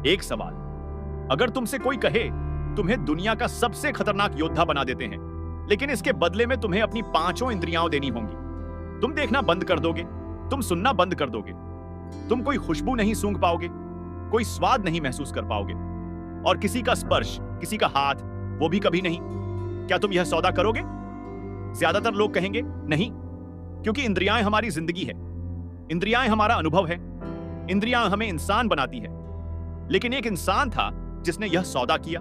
एक सवाल, अगर तुमसे कोई कहे तुम्हें दुनिया का सबसे खतरनाक योद्धा बना देते हैं, लेकिन इसके बदले में तुम्हें अपनी पांचों इंद्रियां देनी होंगी, तुम देखना बंद कर दोगे? तुम सुनना बंद कर दोगे? तुम कोई खुशबू नहीं सूंघ पाओगे, कोई स्वाद नहीं महसूस कर पाओगे, और किसी का स्पर्श, किसी का हाथ, वो भी कभी नहीं। क्या तुम यह सौदा करोगे? ज्यादातर लोग कहेंगे नहीं, क्योंकि इंद्रियां हमारी जिंदगी है, इंद्रियां हमारा अनुभव है, इंद्रियां हमें इंसान बनाती है। लेकिन एक इंसान था जिसने यह सौदा किया।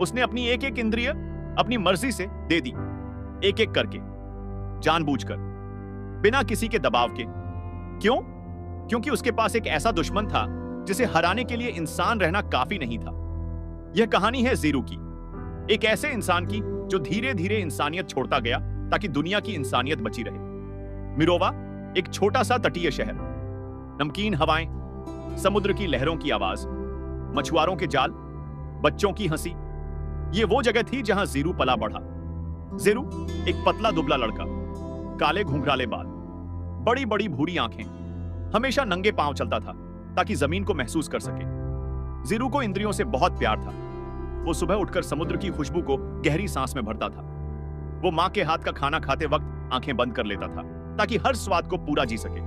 उसने अपनी एक एक इंद्रिय अपनी मर्जी से दे दी, एक एक करके, जानबूझकर, बिना किसी के दबाव के। क्यों? क्योंकि उसके पास एक ऐसा दुश्मन था जिसे हराने के लिए इंसान रहना काफी नहीं था। यह कहानी है ज़ीरू की, एक ऐसे इंसान की जो धीरे धीरे इंसानियत छोड़ता गया ताकि दुनिया की इंसानियत बची रहे। मिरोवा एक छोटा सा तटीय शहर, नमकीन हवाएं, समुद्र की लहरों की आवाज, मछुआरों के जाल, बच्चों की हंसी। यह वो जगह थी जहां ज़ीरू पला बढ़ा। ज़ीरू एक पतला दुबला लड़का, काले घुंघराले बाल, बड़ी बड़ी भूरी आंखें, हमेशा नंगे पांव चलता था ताकि जमीन को महसूस कर सके। ज़ीरू को इंद्रियों से बहुत प्यार था। वो सुबह उठकर समुद्र की खुशबू को गहरी सांस में भरता था। वो मां के हाथ का खाना खाते वक्त आंखें बंद कर लेता था ताकि हर स्वाद को पूरा जी सके।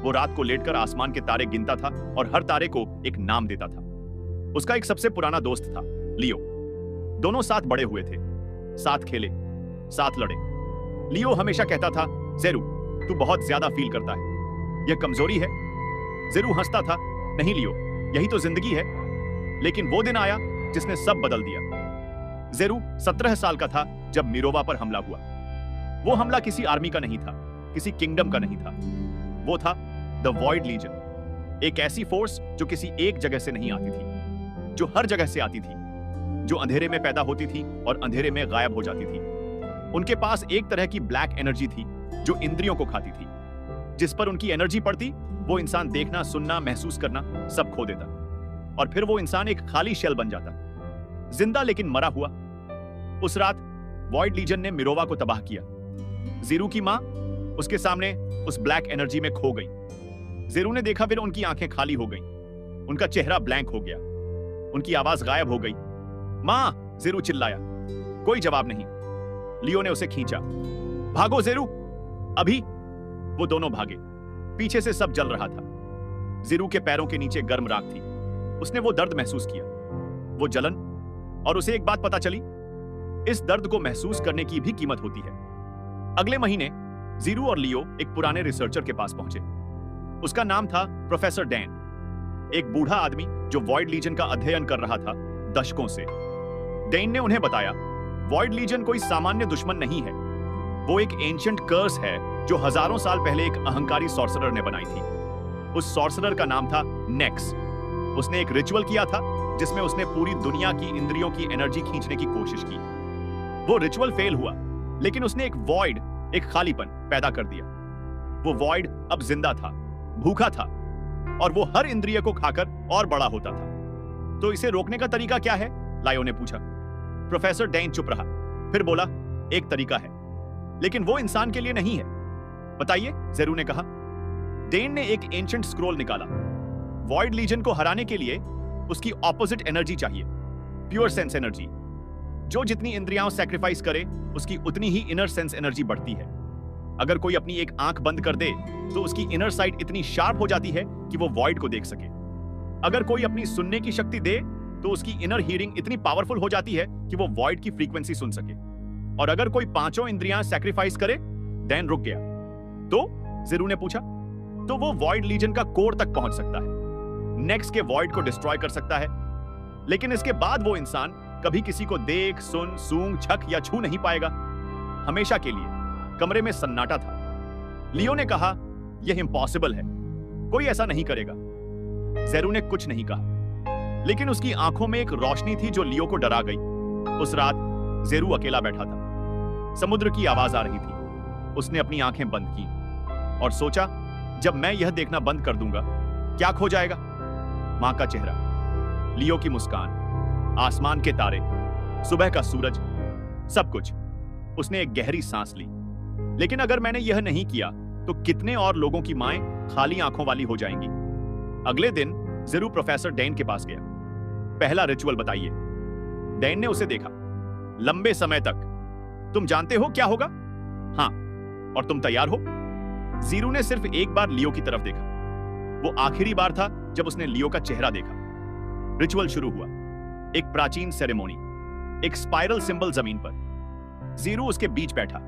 वो रात को लेटकर आसमान के तारे गिनता था और हर तारे को एक नाम देता था। उसका एक सबसे पुराना दोस्त था, लियो। दोनों साथ बड़े हुए थे, साथ खेले, साथ लड़े। लियो हमेशा कहता था, ज़ीरू, तू बहुत ज्यादा फील करता है, यह कमजोरी है। ज़ीरू हंसता था, नहीं लियो, यही तो जिंदगी है। लेकिन वो दिन आया जिसने सब बदल दिया। ज़ीरू 17 साल का था जब मिरोवा पर हमला हुआ। वो हमला किसी आर्मी का नहीं था, किसी किंगडम का नहीं था। वो था द वॉइड लीजन, एक ऐसी फोर्स जो किसी एक जगह से नहीं आती थी, जो हर जगह से आती थी, जो अंधेरे में पैदा होती थी और अंधेरे में गायब हो जाती थी। उनके पास एक तरह की ब्लैक एनर्जी थी जो इंद्रियों को खाती थी। जिस पर उनकी एनर्जी पड़ती, वो इंसान देखना, सुनना, महसूस करना सब खो देता, और फिर वो इंसान एक खाली शेल बन जाता, जिंदा लेकिन मरा हुआ। उस रात वॉइड लीजन ने मिरोवा को तबाह किया। ज़ीरू की मां उसके सामने उस ब्लैक एनर्जी में खो गई। ज़ीरू ने देखा, फिर उनकी आंखें खाली हो गईं, उनका चेहरा ब्लैंक हो गया, उनकी आवाज गायब हो गई। मां! ज़ीरू चिल्लाया। कोई जवाब नहीं। लियो ने उसे खींचा। भागो ज़ीरू, अभी! वो दोनों भागे। पीछे से सब जल रहा था। ज़ीरू के पैरों के नीचे गर्म राख थी। उसने वो दर्द महसूस किया, वो जलन, और उसे एक बात पता चली, इस दर्द को महसूस करने की भी कीमत होती है। अगले महीने ज़ीरू और लियो एक पुराने रिसर्चर के पास पहुंचे। उसका नाम था प्रोफेसर डैन, एक बूढ़ा आदमी जो वॉइड लीजन का अध्ययन कर रहा था दशकों से। डैन ने उन्हें बताया, वॉइड लीजन कोई सामान्य दुश्मन नहीं है, वो एक एंशिएंट कर्स है जो हजारों साल पहले एक अहंकारी सॉर्सरर ने बनाई थी। उस सॉर्सरर का नाम था नेक्स। उसने एक रिचुअल किया था जिसमें उसने पूरी दुनिया की इंद्रियों की एनर्जी खींचने की कोशिश की। वो रिचुअल फेल हुआ, लेकिन उसने एक वॉइड, एक खालीपन पैदा कर दिया। वो वॉइड अब जिंदा था, भूखा था, और वो हर इंद्रिय को खाकर और बड़ा होता था। तो इसे रोकने का तरीका क्या है? लायो ने पूछा। प्रोफेसर डैन चुप रहा, फिर बोला, एक तरीका है, लेकिन वो इंसान के लिए नहीं है। बताइए, ज़ीरू ने कहा। डैन ने एक एंशिएंट स्क्रॉल निकाला। वॉइड लीजन को हराने के लिए उसकी ऑपोजिट एनर्जी चाहिए, प्योर सेंस एनर्जी। जो जितनी इंद्रियां सैक्रिफाइस करे, उसकी उतनी ही इनर सेंस एनर्जी बढ़ती है। अगर कोई अपनी एक आंख बंद कर दे तो उसकी इनर साइट इतनी शार्प हो जाती है कि वो वॉइड को देख सके। अगर कोई अपनी सुनने की शक्ति दे तो उसकी इनर हियरिंग इतनी पावरफुल हो जाती है कि वो वॉइड की फ्रीक्वेंसी सुन सके। और अगर कोई पांचों इंद्रियां सैक्रिफाइस करे, डैन रुक गया। तो ज़ीरू ने पूछा, तो वो वॉइड लीजन का कोर तक पहुंच सकता है, नेक्स्ट के वॉइड को डिस्ट्रॉय कर सकता है, लेकिन इसके बाद वो इंसान कभी किसी को देख, सुन, सूंघ, छक या छू नहीं पाएगा। हमेशा के लिए। कमरे में सन्नाटा था। लियो ने कहा, यह इम्पॉसिबल है, कोई ऐसा नहीं करेगा। ज़ीरू ने कुछ नहीं कहा, लेकिन उसकी आंखों में एक रोशनी थी जो लियो को डरा गई। उस रात ज़ीरू अकेला बैठा था। समुद्र की आवाज आ रही थी। उसने अपनी आंखें बंद की और सोचा, जब मैं यह देखना बंद कर दूंगा, क्या खो जाएगा? मां का चेहरा, लियो की मुस्कान, आसमान के तारे, सुबह का सूरज, सब कुछ। उसने एक गहरी सांस ली। लेकिन अगर मैंने यह नहीं किया तो कितने और लोगों की माएं खाली आंखों वाली हो जाएंगी। अगले दिन जेरू प्रोफेसर डैन के पास गया। पहला रिचुअल बताइए। डैन ने उसे देखा। लंबे समय तक। तुम जानते हो क्या होगा? हाँ। और तुम तैयार हो? जीरू ने सिर्फ एक बार लियो की तरफ देखा। वो आखिरी बार था जब उसने लियो का चेहरा देखा। रिचुअल शुरू हुआ। एक प्राचीन सेरेमोनी, एक स्पाइरल सिंबल जमीन पर। जीरू उसके बीच बैठा।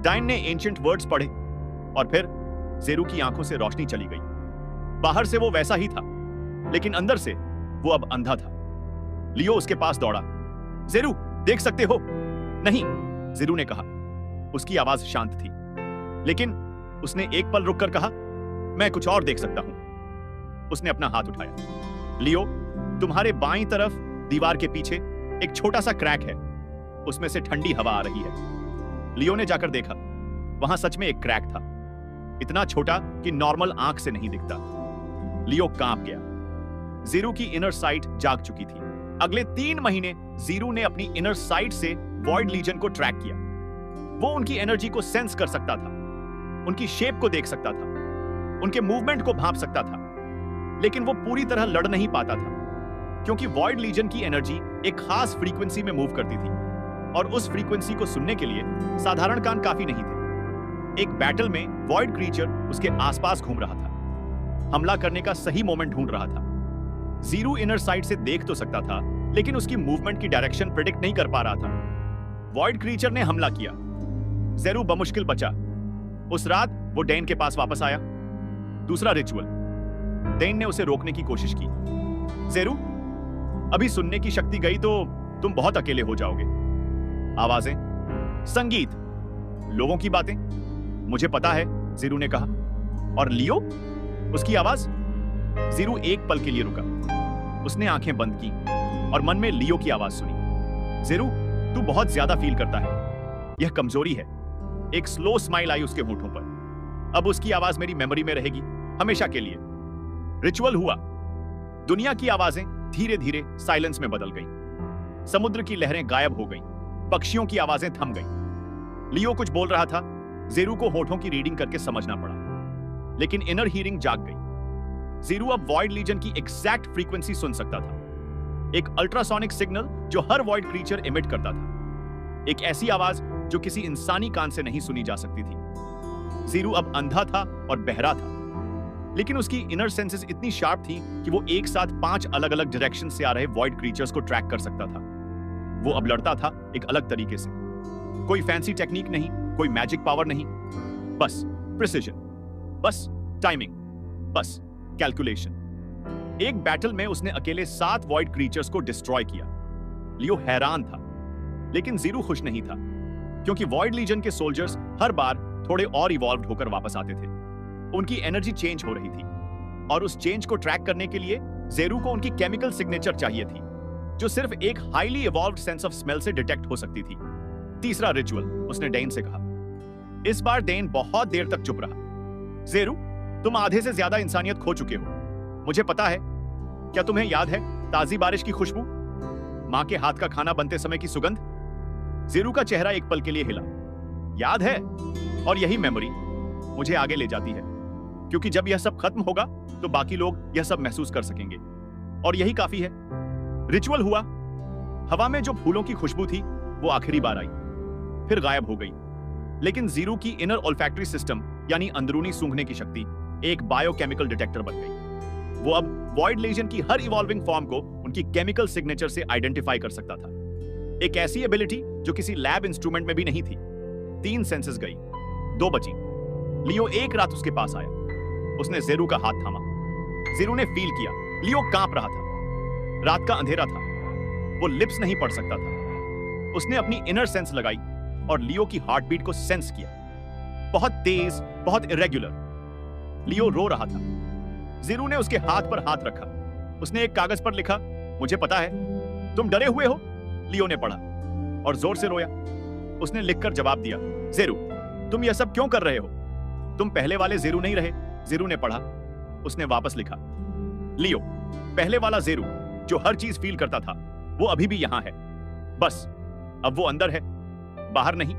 डाइन ने एंशिएंट वर्ड्स पढ़े और फिर जेरू की आंखों से रोशनी चली गई। बाहर से वो वैसा ही था, लेकिन अंदर से वो अब अंधा था। लियो उसके पास दौड़ा। जेरू, देख सकते हो? नहीं, जेरू ने कहा। उसकी आवाज शांत थी, लेकिन उसने एक पल रुककर कहा, मैं कुछ और देख सकता हूं। उसने अपना हाथ उठाया। लियो, तुम्हारे बाईं तरफ दीवार के पीछे एक छोटा सा क्रैक है। उसमें से ठंडी हवा आ रही है। लियो ने जाकर देखा। वहां सच में एक क्रैक था, इतना छोटा कि नॉर्मल आंख से नहीं दिखता। लियो कांप गया। जीरू की इनर साइट जाग चुकी थी। अगले 3 महीने जीरू ने अपनी इनर साइट से वॉइड लीजन को ट्रैक किया। वो उनकी एनर्जी को सेंस कर सकता था, उनकी शेप को देख सकता था, उनके मूवमेंट को भांप सकता था, लेकिन वो पूरी तरह लड़ नहीं पाता था, क्योंकि वॉइड लीजन की एनर्जी एक खास फ्रीक्वेंसी में मूव करती थी, और उस फ्रीक्वेंसी को सुनने के लिए साधारण कान काफी नहीं थे। एक बैटल में वॉइड क्रीचर उसके आसपास घूम रहा था, हमला करने का सही मोमेंट ढूंढ रहा था। जीरू इनर साइड से देख तो सकता था, लेकिन उसकी मूवमेंट की डायरेक्शन प्रेडिक्ट नहीं कर पा रहा था। वॉइड क्रीचर ने हमला किया। जेरू बमुश्किल बचा। उस रात वो डैन के पास वापस आया। दूसरा रिचुअल। डैन ने उसे रोकने की कोशिश की। जेरू, अभी सुनने की शक्ति गई तो तुम बहुत अकेले हो जाओगे। आवाजें, संगीत, लोगों की बातें, मुझे पता है, जेरू ने कहा। और लियो? उसकी आवाज। जीरू एक पल के लिए रुका। उसने आंखें बंद की और मन में लियो की आवाज सुनी। जेरू, तू बहुत ज्यादा फील करता है। यह कमजोरी है। एक स्लो स्माइल आई उसके होठों पर। अब उसकी आवाज मेरी मेमोरी में रहेगी, हमेशा के लिए। रिचुअल हुआ। दुनिया की आवाजें धीरे धीरे साइलेंस में बदल गईं। समुद्र की लहरें गायब हो गईं। पक्षियों की आवाजें थम गईं। लियो कुछ बोल रहा था। जेरू को होठों की रीडिंग करके समझना पड़ा, लेकिन इनर हियरिंग जाग गई। जीरू अब वॉइड लीजन की एग्जैक्ट फ्रीक्वेंसी सुन सकता था। एक अल्ट्रासोनिक सिग्नल जो हर वॉइड क्रीचर एमिट करता था। एक ऐसी आवाज जो किसी इंसानी कान से नहीं सुनी जा सकती थी। जीरू अब अंधा था और बहरा था, लेकिन उसकी इनर सेंसेस इतनी शार्प थी कि वो एक साथ 5 अलग अलग डायरेक्शन से आ रहे वॉइड क्रीचर्स को ट्रैक कर सकता था। वो अब लड़ता था एक अलग तरीके से। कोई फैंसी टेक्निक नहीं, कोई मैजिक पावर नहीं, बस प्रिसिजन, बस टाइमिंग, बस कैलकुलेशन। एक बैटल में उसने अकेले 7 वॉइड क्रीचर्स को डिस्ट्रॉय किया। लियो हैरान था, लेकिन जीरू खुश नहीं था, क्योंकि वॉइड लीजन के सोल्जर्स हर बार थोड़े और इवॉल्व्ड होकर वापस आते थे। उनकी एनर्जी चेंज हो रही थी, और उस चेंज को ट्रैक करने के लिए जेरू को उनकी केमिकल सिग्नेचर चाहिए थी, जो सिर्फ एक highly evolved sense of smell से डिटेक्ट हो सकती थी। तीसरा रिचुअल, उसने डैन से कहा। इस बार डैन बहुत देर तक चुप रहा। जेरू, तुम आधे से ज्यादा इंसानियत खो चुके हो, मुझे पता है। क्या तुम्हें याद है ताजी बारिश की खुशबू, मां के हाथ का खाना बनते समय की सुगंध? जेरू का चेहरा एक पल के लिए हिला। याद है, और यही मेमोरी मुझे आगे ले जाती है, क्योंकि जब यह सब खत्म होगा तो बाकी लोग यह सब महसूस कर सकेंगे, और यही काफी है। रिचुअल हुआ। हवा में जो फूलों की खुशबू थी वो आखिरी बार आई, फिर गायब हो गई। लेकिन जीरू की इनर ओल्फैक्टरी सिस्टम, यानी अंदरूनी सूंघने की शक्ति, एक बायोकेमिकल डिटेक्टर बन गई। वो अब वॉइड लीजन की हर इवॉल्विंग फॉर्म को उनकी केमिकल सिग्नेचर से आइडेंटिफाई कर सकता था। एक ऐसी एबिलिटी जो किसी लैब इंस्ट्रूमेंट में भी नहीं थी। 3 सेंसेस गई, 2 बची। लियो एक रात उसके पास आया। उसने जेरू का हाथ थामा। जेरू ने फील किया लियो कांप रहा था। रात का अंधेरा था, वो लिप्स नहीं पढ़ सकता था। उसने अपनी इनर सेंस लगाई और लियो की हार्ट बीट को सेंस किया। बहुत तेज, बहुत इरेगुलर। लियो रो रहा था। जेरू ने उसके हाथ पर हाथ रखा। उसने एक कागज पर लिखा, मुझे पता है तुम डरे हुए हो। लियो ने पढ़ा और जोर से रोया। उसने लिखकर जवाब दिया, जेरू, तुम यह सब क्यों कर रहे हो? तुम पहले वाले जेरू नहीं रहे। जेरू ने पढ़ा। उसने वापस लिखा, लियो, पहले वाला जेरू जो हर चीज फील करता था वो अभी भी यहां है, बस अब वो अंदर है, बाहर नहीं।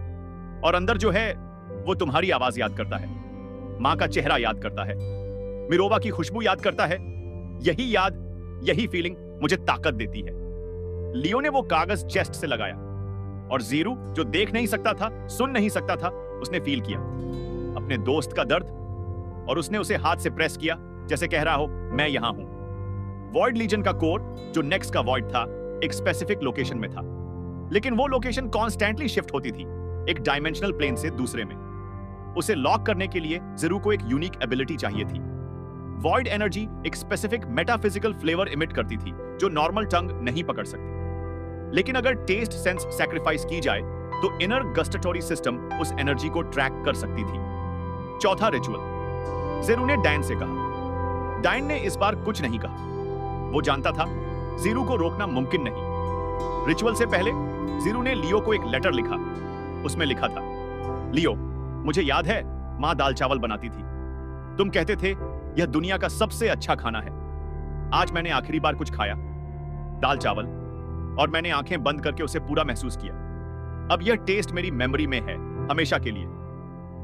और अंदर जो है वो तुम्हारी आवाज याद करता है, मां का चेहरा याद करता है, मिरोवा की खुशबू याद करता है, यही याद, यही फीलिंग मुझे ताकत देती है। लियो ने वो कागज चेस्ट से लगाया और जीरू, जो देख नहीं सकता था, सुन नहीं सकता था, उसने फील किया अपने दोस्त का दर्द और उसने उसे हाथ से प्रेस किया जैसे कह रहा हो, मैं यहां हूं। वॉइड लीजन का कोर, जो नेक्स्ट का वॉइड था, एक स्पेसिफिक लोकेशन में था, लेकिन वो लोकेशन कॉन्स्टेंटली शिफ्ट होती थी एक डायमेंशनल प्लेन से दूसरे में। उसे लॉक करने के लिए जीरू को एक यूनिक एबिलिटी चाहिए थी। वॉइड एनर्जी एक स्पेसिफिक मेटाफिजिकल फ्लेवर इमिट करती थी जो नॉर्मल टंग नहीं पकड़ सकती। लेकिन अगर टेस्ट सेंस सैक्रिफाइस की जाए तो इनर गस्टेटरी सिस्टम उस एनर्जी को ट्रैक कर सकती थी। चौथा रिचुअल, जीरू ने डैन से कहा। डैन ने इस बार कुछ नहीं कहा। वो जानता था जीरू को रोकना मुमकिन नहीं। रिचुअल से पहले जीरू ने लियो को एक लेटर लिखा। उसमें लिखा था, लियो, मुझे याद है मां दाल चावल बनाती थी। तुम कहते थे यह दुनिया का सबसे अच्छा खाना है। आज मैंने आखिरी बार कुछ खाया, दाल चावल, और मैंने आंखें बंद करके उसे पूरा महसूस किया। अब यह टेस्ट मेरी मेमोरी में है हमेशा के लिए।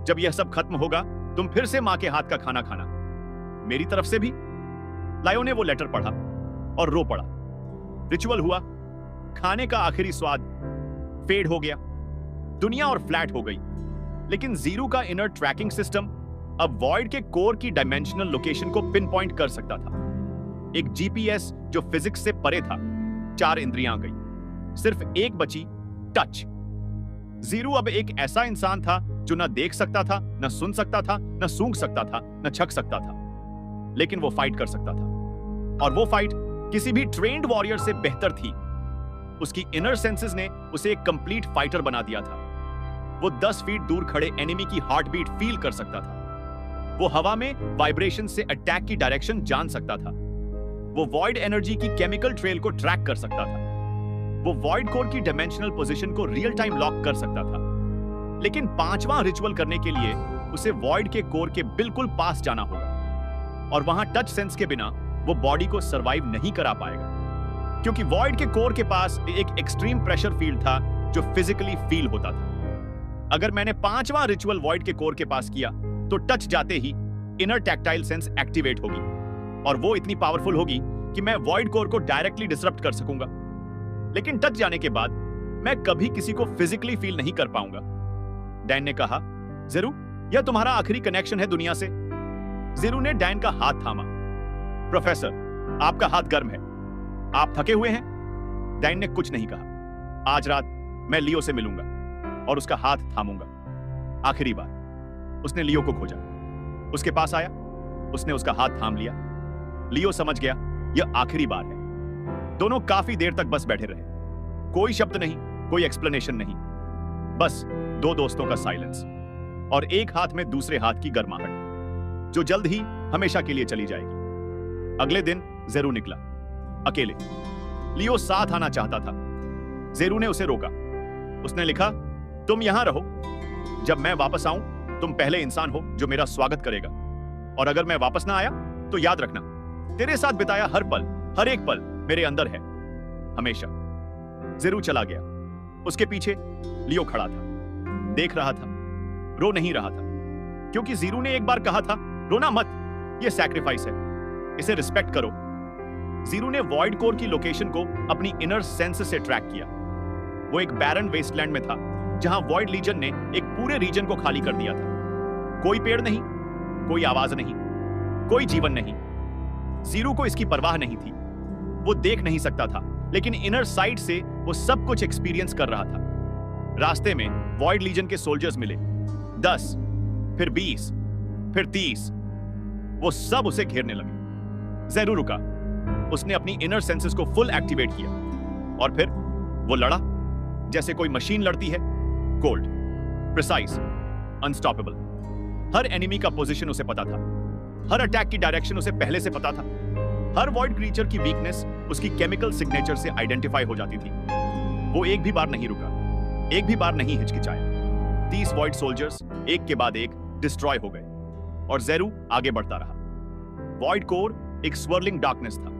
जब यह सब खत्म होगा तुम फिर से मां के हाथ का खाना खाना, मेरी तरफ से भी। लायो ने वो लेटर पढ़ा और रो पड़ा। रिचुअल हुआ, खाने का आखिरी स्वाद फेड हो गया, दुनिया और फ्लैट हो गई। लेकिन जीरू का इनर ट्रैकिंग सिस्टम अब वॉइड के कोर की डायमेंशनल लोकेशन को पिन पॉइंट कर सकता था। एक जीपीएस जो फिजिक्स से परे था। 4 इंद्रियां गई, सिर्फ एक बची, टच। जीरू अब एक ऐसा इंसान था जो न देख सकता था, न सुन सकता था, न सूंघ सकता था, न छक सकता था, लेकिन वो फाइट कर सकता था। और वो फाइट किसी भी ट्रेन्ड वॉरियर से बेहतर थी। उसकी इनर सेंसेस ने उसे एक कंप्लीट फाइटर बना दिया था। वो 10 फीट दूर खड़े एनिमी की हार्ट बीट फील कर सकता था। वो हवा में वाइब्रेशन से अटैक की डायरेक्शन जान सकता था। वो वॉइड एनर्जी की केमिकल ट्रेल को ट्रैक कर सकता था। वो वॉइड कोर की डायमेंशनल पोजीशन को रियल टाइम लॉक कर सकता था। लेकिन 5वां रिचुअल करने के लिए उसे वॉइड के कोर के बिल्कुल पास जाना होगा, और वहां टच सेंस के बिना वो बॉडी को सरवाइव नहीं करा पाएगा, क्योंकि वॉइड के कोर के पास एक एक्सट्रीम प्रेशर फील्ड था जो फिजिकली फील होता था। अगर मैंने 5वां रिचुअल वॉइड के कोर के पास किया तो टच जाते ही इनर टैक्टाइल सेंस एक्टिवेट होगी, और वो इतनी पावरफुल होगी कि मैं वॉइड कोर को डायरेक्टली डिसरप्ट कर सकूंगा। लेकिन टच जाने के बाद मैं कभी किसी को फिजिकली फील नहीं कर पाऊंगा। डैन ने कहा, जीरू, यह तुम्हारा आखिरी कनेक्शन है दुनिया से। जीरू ने डैन का हाथ थामा। प्रोफेसर, आपका हाथ गर्म है, आप थके हुए हैं? डैन ने कुछ नहीं कहा। आज रात मैं लियो से मिलूंगा और उसका हाथ थामूंगा। आखिरी बार। उसने लियो को खोजा, उसके पास आया, उसने उसका हाथ थाम लिया। लियो समझ गया यह आखिरी बार है। दोनों काफी देर तक बस बैठे रहे। कोई शब्द नहीं, कोई एक्सप्लेनेशन नहीं, बस 2 दोस्तों का साइलेंस और एक हाथ में दूसरे हाथ की गर्माहट, जो जल्द ही हमेशा के लिए चली जाएगी। अगले दिन जेरू निकला, अकेले। लियो साथ आना चाहता था। जेरू ने उसे रोका। उसने लिखा, तुम यहां रहो। जब मैं वापस आऊं तुम पहले इंसान हो जो मेरा स्वागत करेगा, और अगर मैं वापस ना आया तो याद रखना, तेरे साथ बिताया हर पल, हर एक पल मेरे अंदर है हमेशा। जेरू चला गया। उसके पीछे लियो खड़ा था, देख रहा था, रो नहीं रहा था, क्योंकि जीरू ने एक बार कहा था, रोना मत, यह सैक्रिफाइस है, इसे रिस्पेक्ट करो। जीरू ने वॉइड कोर की लोकेशन को अपनी इनर सेंस से ट्रैक किया। वो एक बैरन वेस्टलैंड में था जहां वॉइड लीजन ने एक पूरे रीजन को खाली कर दिया था। कोई पेड़ नहीं, कोई आवाज नहीं, कोई जीवन नहीं। जीरू को इसकी परवाह नहीं थी। वो देख नहीं सकता था, लेकिन इनर साइड से वो सब कुछ एक्सपीरियंस कर रहा था। रास्ते में वॉइड लीजन के सोल्जर्स मिले, 10, फिर 20, फिर 30। वो सब उसे घेरने लगे। जेरू रुका। उसने अपनी इनर सेंसेस को फुल एक्टिवेट किया, और फिर वो लड़ा जैसे कोई मशीन लड़ती है, कोल्ड, प्रिसाइज, अनस्टॉपेबल। हर एनिमी का पोजीशन उसे पता था, हर अटैक की डायरेक्शन उसे पहले से पता था। हर वॉइड क्रीचर की वीकनेस उसकी केमिकल सिग्नेचर से आइडेंटिफाई हो जाती थी। वो एक भी बार नहीं रुका, एक भी बार नहीं हिचकिचाया। 30 वॉइड सोल्जर्स एक के बाद एक डिस्ट्रॉय हो गए, और जेरू आगे बढ़ता रहा। वॉइड कोर एक स्वर्लिंग डार्कनेस था,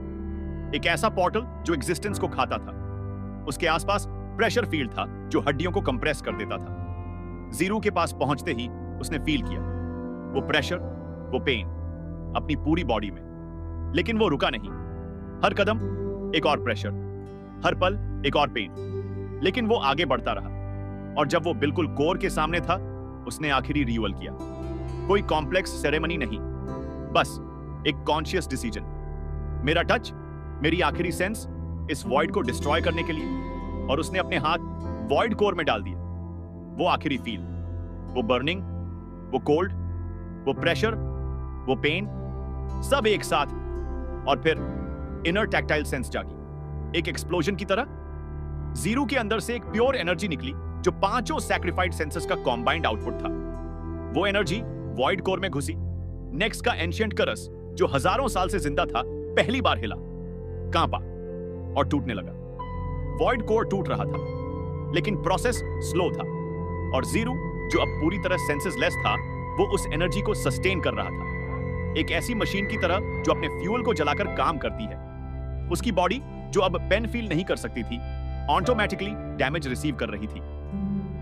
एक ऐसा पोर्टल जो एग्जिस्टेंस को खाता था। उसके आसपास प्रेशर फील्ड था जो हड्डियों को कंप्रेस कर देता था। जीरू के पास पहुंचते ही उसने फील किया वो प्रेशर, वो पेन अपनी पूरी बॉडी में। लेकिन वो रुका नहीं। हर कदम एक और प्रेशर, हर पल एक और पेन, लेकिन वो आगे बढ़ता रहा। और जब वो बिल्कुल कोर के सामने था, उसने आखिरी रियूअल किया। कोई कॉम्प्लेक्स सेरेमनी नहीं, बस एक कॉन्शियस डिसीजन। मेरा टच, मेरी आखिरी सेंस इस वॉइड को डिस्ट्रॉय करने के लिए। और उसने अपने हाथ वॉइड कोर में डाल दिया। वो आखिरी फील, वो बर्निंग, वो कोल्ड, वो प्रेशर, वो पेन, सब एक साथ। और फिर इनर टैक्टाइल सेंस जागी, एक एक्सप्लोजन की तरह। जीरो के अंदर से एक प्योर एनर्जी निकली जो पांचों सैक्रिफाइड सेंसेस का कॉम्बाइंड आउटपुट था। वो एनर्जी वॉइड कोर में घुसी। नेक्स्ट का एंशिएंट करस, जो हजारों साल से जिंदा था, पहली बार हिला, कांपा और टूटने लगा। वॉइड कोर टूट रहा था, लेकिन प्रोसेस स्लो था। और जीरो, जो अब पूरी तरह सेंसेस लेस था, वो उस एनर्जी को सस्टेन कर रहा था, एक ऐसी मशीन की तरह जो अपने फ्यूल को जलाकर काम करती है। उसकी बॉडी, जो अब पेन फील नहीं कर सकती थी, ऑटोमेटिकली डैमेज रिसीव कर रही थी।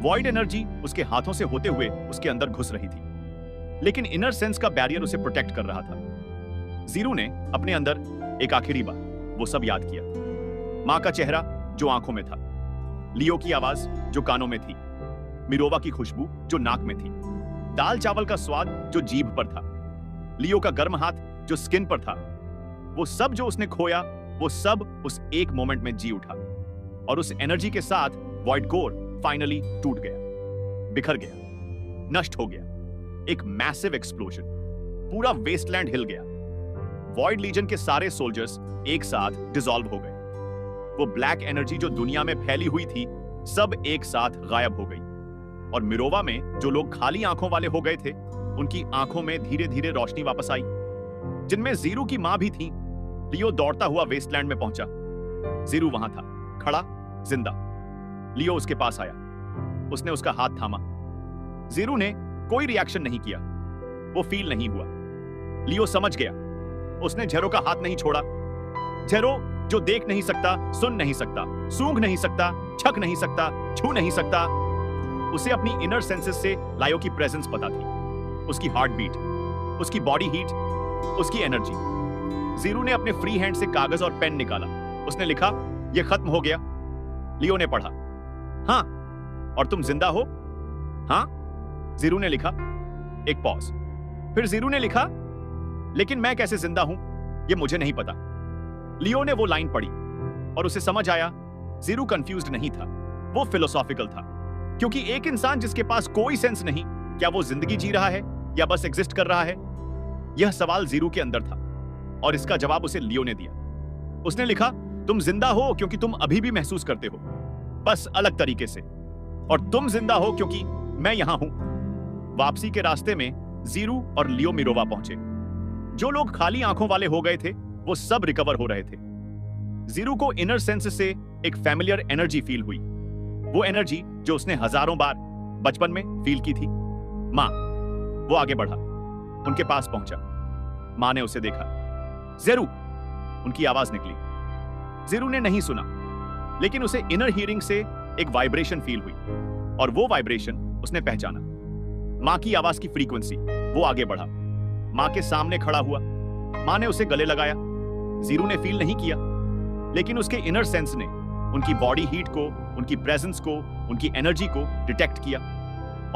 वॉइड एनर्जी उसके हाथों से होते हुए उसके अंदर घुस रही थी, लेकिन इनर सेंस का बैरियर उसे प्रोटेक्ट कर रहा था। जीरो ने अपने अंदर एक आखिरी बार वो सब याद किया। मां का चेहरा जो आंखों में था, लियो की आवाज जो कानों में थी, मिरोवा की खुशबू जो नाक में थी, दाल चावल का स्वाद जो जीभ पर था, लियो का गर्म हाथ जो स्किन पर था। वो सब जो उसने खोया, वो सब उस एक मोमेंट में जी उठा। और उस एनर्जी के साथ वॉइड कोर फाइनली टूट गया, बिखर गया, नष्ट हो गया। एक मैसिव एक्सप्लोजन, पूरा वेस्टलैंड हिल गया। वॉइड लीजन के सारे सोल्जर्स एक साथ डिसॉल्व हो गए। वो ब्लैक एनर्जी जो दुनिया में फैली हुई थी, सब एक साथ गायब हो गई। और मिरोवा में जो लोग खाली आंखों वाले हो गए थे, उनकी आंखों में धीरे धीरे रोशनी वापस आई, जिनमें जीरो की मां भी थी। लियो दौड़ता हुआ वेस्टलैंड में पहुंचा। जीरो वहां था, खड़ा, जिंदा। लियो उसके पास आया, उसने उसका हाथ थामा। जीरो ने कोई रिएक्शन नहीं किया, वो फील नहीं हुआ। लियो समझ गया, उसने जेरो का हाथ नहीं छोड़ा। जेरो, जो देख नहीं सकता, सुन नहीं सकता, सूंघ नहीं सकता, छक नहीं सकता, छू नहीं सकता, उसे अपनी इनर सेंसेस से लायो की प्रेजेंस पता थी, उसकी हार्ट बीट, उसकी बॉडी हीट, उसकी एनर्जी। जीरो ने अपने फ्री हैंड से कागज और पेन निकाला। उसने लिखा, यह खत्म हो गया। लियो ने पढ़ा, हाँ, और तुम जिंदा हो? हाँ, जीरो ने लिखा। एक पॉज, फिर जीरो ने लिखा, लेकिन मैं कैसे जिंदा हूं, यह मुझे नहीं पता। लियो ने वो लाइन पढ़ी और उसे समझ आया, जीरो कंफ्यूज्ड नहीं था, वो फिलोसॉफिकल था। क्योंकि एक इंसान जिसके पास कोई सेंस नहीं, क्या वो जिंदगी जी रहा है या बस एग्जिस्ट कर रहा है? यह सवाल जीरो के अंदर था और इसका जवाब उसे लियो ने दिया। उसने लिखा, तुम जिंदा हो क्योंकि तुम अभी भी महसूस करते हो, बस अलग तरीके से। और तुम जिंदा हो क्योंकि मैं यहां हूं। वापसी के रास्ते में जीरो और लियो मिरोवा पहुंचे। जो लोग खाली आंखों वाले हो गए थे, वो सब रिकवर हो रहे थे। जीरो को इनर सेंस से एक फैमिलियर एनर्जी फील हुई, वो एनर्जी जो उसने हजारों बार बचपन में फील की थी। मां, वो आगे बढ़ा, उनके पास पहुंचा। मां ने उसे देखा। जेरू, उनकी आवाज निकली। जीरो ने नहीं सुना, लेकिन उसे इनर हियरिंग से एक वाइब्रेशन फील हुई, और वो वाइब्रेशन उसने पहचाना, मां की आवाज की फ्रीक्वेंसी। वो आगे बढ़ा, मां के सामने खड़ा हुआ। मां ने उसे गले लगाया। जीरो ने फील नहीं किया, लेकिन उसके इनर सेंस ने उनकी बॉडी हीट को, उनकी प्रेजेंस को, उनकी एनर्जी को डिटेक्ट किया।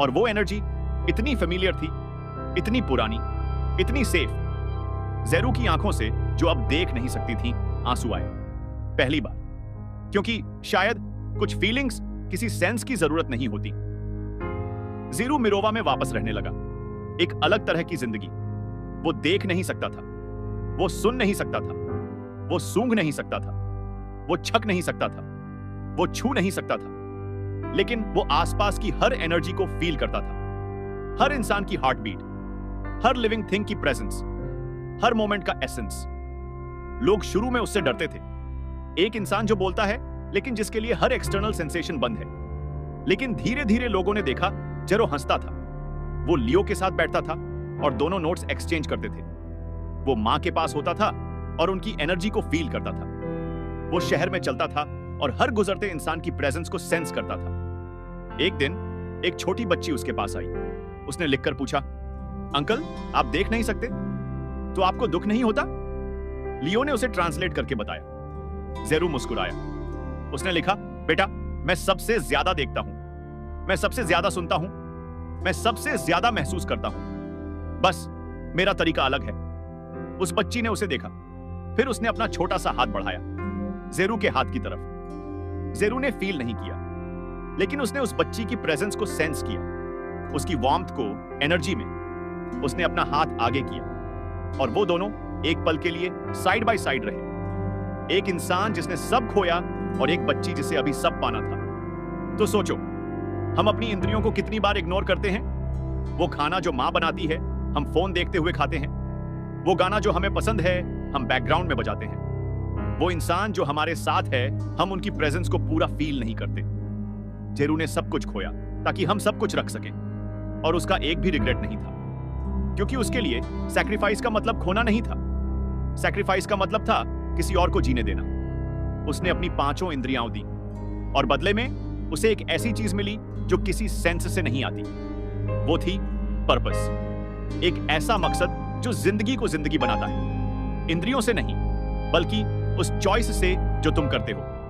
और वो एनर्जी इतनी फेमिलियर थी, इतनी पुरानी, इतनी सेफ। जेरू की आंखों से, जो अब देख नहीं सकती थी, आंसू आए, पहली बार। क्योंकि शायद कुछ फीलिंग्स किसी सेंस की जरूरत नहीं होती। जीरो मिरोवा में वापस रहने लगा, एक अलग तरह की जिंदगी। वो देख नहीं सकता था, वो सुन नहीं सकता था, वो सूंघ नहीं सकता था, वो छक नहीं सकता था, वो छू नहीं सकता था, लेकिन वो आसपास की हर एनर्जी को फील करता था। हर इंसान की हार्ट बीट, हर लिविंग थिंग की प्रेजेंस, हर मोमेंट का एसेंस। लोग शुरू में उससे डरते थे, एक इंसान जो बोलता है लेकिन जिसके लिए हर एक्सटर्नल सेंसेशन बंद है। लेकिन धीरे धीरे लोगों ने देखा, जेरो हंसता था, वो लियो के साथ बैठता था और दोनों नोट्स एक्सचेंज करते थे। वो मां के पास होता था और उनकी एनर्जी को फील करता था। वो शहर में चलता था और हर गुजरते इंसान की प्रेजेंस को सेंस करता था। एक दिन एक छोटी बच्ची उसके पास आई। उसने लिखकर पूछा, अंकल, आप देख नहीं सकते? तो आपको दुख नहीं होता? लियो ने उसे ट्रांसलेट करके बताया। जेरू मुस्कुराया। उसने लिखा, बेटा, मैं सबसे ज्यादा देखता हूं, मैं सबसे ज्यादा सुनता हूं, मैं सबसे ज्यादा महसूस करता हूं, बस मेरा तरीका अलग है। उस बच्ची ने उसे देखा, फिर उसने अपना छोटा सा हाथ बढ़ाया जेरू के हाथ की तरफ। जेरू ने फील नहीं किया, लेकिन उसने उस बच्ची की प्रेजेंस को सेंस किया, उसकी वार्मथ को, एनर्जी में। उसने अपना हाथ आगे किया और वो दोनों एक पल के लिए साइड बाय साइड रहे। एक इंसान जिसने सब खोया और एक बच्ची जिसे अभी सब पाना था। तो सोचो, हम अपनी इंद्रियों को कितनी बार इग्नोर करते हैं। वो खाना जो मां बनाती है हम फोन देखते हुए खाते हैं। वो गाना जो हमें पसंद है हम बैकग्राउंड में बजाते हैं। वो इंसान जो हमारे साथ है हम उनकी प्रेजेंस को पूरा फील नहीं करते। जेरू ने सब कुछ खोया ताकि हम सब कुछ रख सकें, और उसका एक भी रिग्रेट नहीं था, क्योंकि उसके लिए सैक्रिफाइस का मतलब खोना नहीं था। सैक्रिफाइस का मतलब था किसी और को जीने देना। उसने अपनी पांचों इंद्रियां दी और बदले में उसे एक ऐसी चीज मिली जो किसी सेंस से नहीं आती। वो थी पर्पस, एक ऐसा मकसद जो जिंदगी को जिंदगी बनाता है, इंद्रियों से नहीं बल्कि उस चॉइस से जो तुम करते हो।